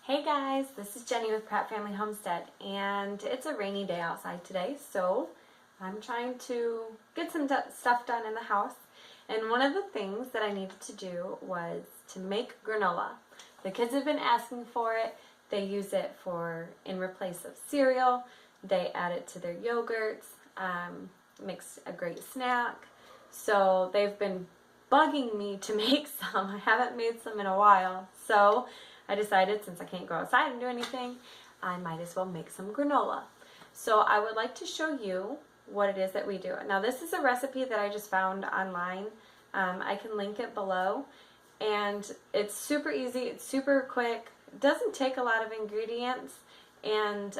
Hey guys, this is Jenny with Pratt Family Homestead, and it's a rainy day outside today, so I'm trying to get some stuff done in the house. And one of the things that I needed to do was to make granola. The kids have been asking for it. They use it in replace of cereal. They add it to their yogurts. Makes a great snack. So they've been bugging me to make some. I haven't made some in a while, so I decided since I can't go outside and do anything, I might as well make some granola. So I would like to show you what it is that we do. Now this is a recipe that I just found online. I can link it below, and it's super easy, it's super quick, it doesn't take a lot of ingredients, and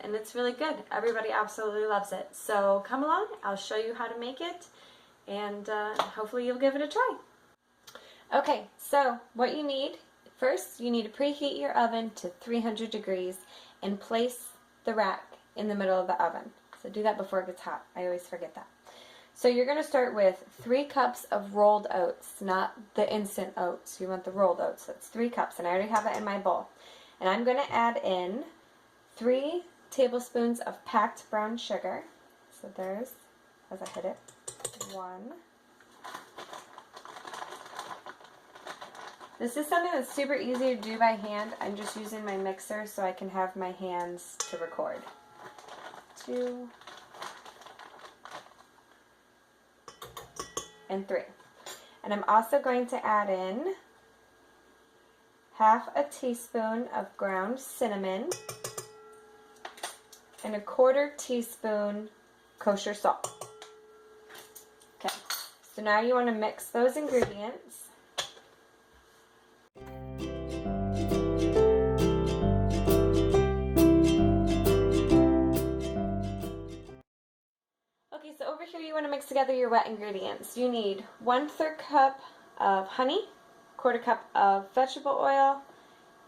it's really good. Everybody absolutely loves it. So come along, I'll show you how to make it, and hopefully you'll give it a try. Okay, so what you need, first, you need to preheat your oven to 300 degrees and place the rack in the middle of the oven. So do that before it gets hot. I always forget that. So you're going to start with 3 cups of rolled oats, not the instant oats. You want the rolled oats. That's 3 cups, and I already have it in my bowl. And I'm going to add in 3 tablespoons of packed brown sugar. So there's, as I hit it, 1. This is something that's super easy to do by hand. I'm just using my mixer so I can have my hands to record. 2 and 3. And I'm also going to add in half a teaspoon of ground cinnamon and a 1/4 teaspoon kosher salt. Okay, so now you want to mix those ingredients. Okay, so over here you want to mix together your wet ingredients. You need 1/3 cup of honey, 1/4 cup of vegetable oil,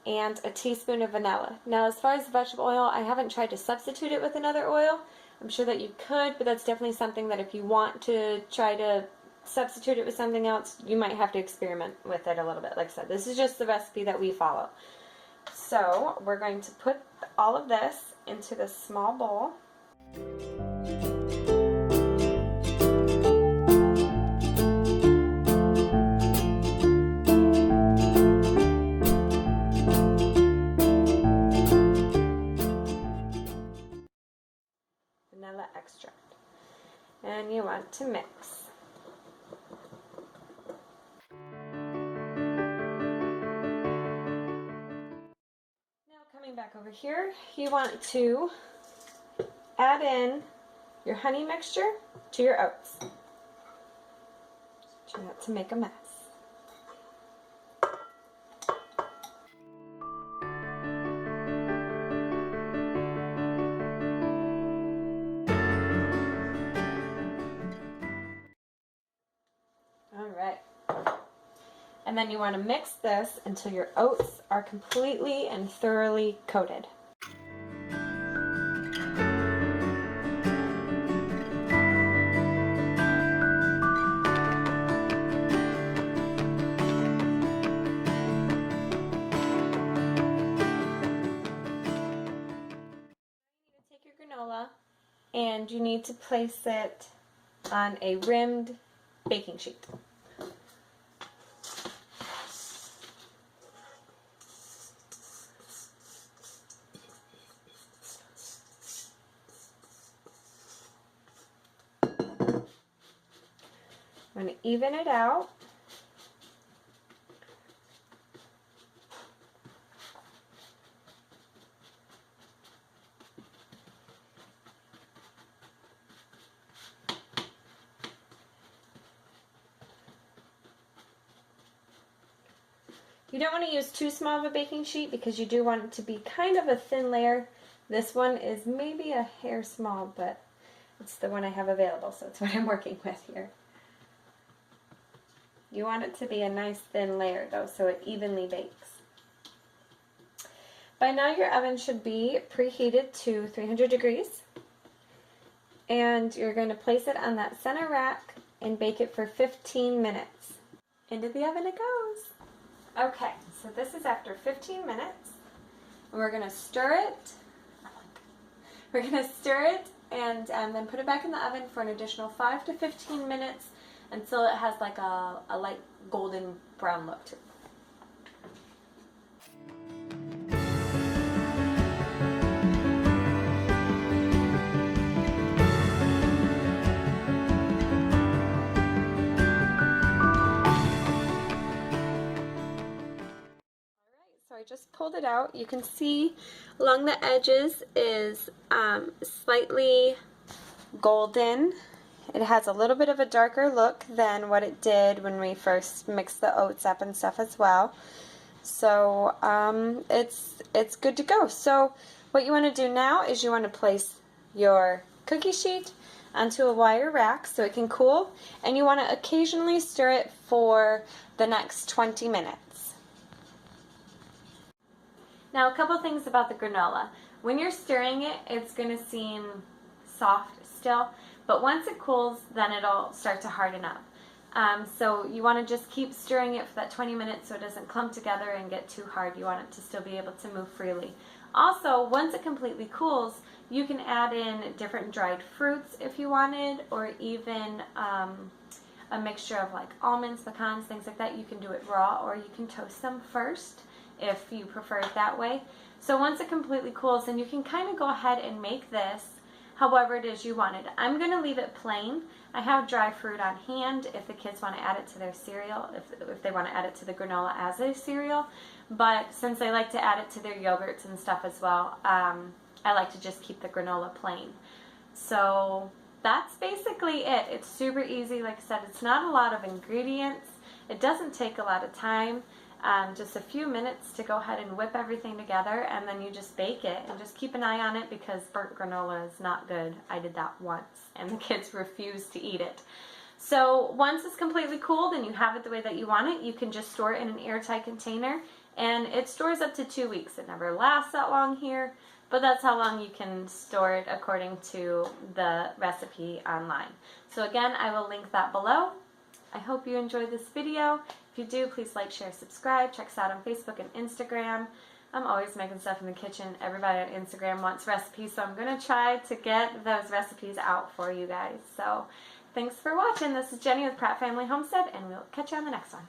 and a teaspoon of vanilla. Now as far as the vegetable oil, I haven't tried to substitute it with another oil. I'm sure that you could, but that's definitely something that if you want to try to substitute it with something else, you might have to experiment with it a little bit. Like I said, this is just the recipe that we follow. So we're going to put all of this into this small bowl. Vanilla extract. And you want to mix. Now coming back over here, you want to add in your honey mixture to your oats. Try not to make a mess. Alright. And then you want to mix this until your oats are completely and thoroughly coated. Take your granola and you need to place it on a rimmed baking sheet. I'm going to even it out. You don't want to use too small of a baking sheet because you do want it to be kind of a thin layer. This one is maybe a hair small, but it's the one I have available, so it's what I'm working with here. You want it to be a nice thin layer though, so it evenly bakes. By now your oven should be preheated to 300 degrees. And you're going to place it on that center rack and bake it for 15 minutes. Into the oven it goes. Okay, so this is after 15 minutes. And we're going to stir it. We're going to stir it and then put it back in the oven for an additional 5 to 15 minutes until it has like a light golden brown look to it. So I just pulled it out. You can see along the edges is slightly golden. It has a little bit of a darker look than what it did when we first mixed the oats up and stuff as well. So it's good to go. So what you want to do now is you want to place your cookie sheet onto a wire rack so it can cool, and you want to occasionally stir it for the next 20 minutes. Now, a couple things about the granola. When you're stirring it, it's going to seem soft still, but once it cools, then it'll start to harden up. So you want to just keep stirring it for that 20 minutes so it doesn't clump together and get too hard. You want it to still be able to move freely. Also, once it completely cools, you can add in different dried fruits if you wanted, or even a mixture of like almonds, pecans, things like that. You can do it raw, or you can toast them first if you prefer it that way. So once it completely cools, then you can kind of go ahead and make this however it is you want it. I'm going to leave it plain. I have dry fruit on hand if the kids want to add it to their cereal, if they want to add it to the granola as a cereal. But since they like to add it to their yogurts and stuff as well, I like to just keep the granola plain. So that's basically it. It's super easy. Like I said, it's not a lot of ingredients. It doesn't take a lot of time. Just a few minutes to go ahead and whip everything together, and then you just bake it and just keep an eye on it because burnt granola is not good. I did that once and the kids refused to eat it. So once it's completely cooled and you have it the way that you want it, you can just store it in an airtight container, and it stores up to 2 weeks. It never lasts that long here, but that's how long you can store it according to the recipe online. So again, I will link that below. I hope you enjoyed this video. If you do, please like, share, subscribe. Check us out on Facebook and Instagram. I'm always making stuff in the kitchen. Everybody on Instagram wants recipes, so I'm going to try to get those recipes out for you guys. So thanks for watching. This is Jenny with Pratt Family Homestead, and we'll catch you on the next one.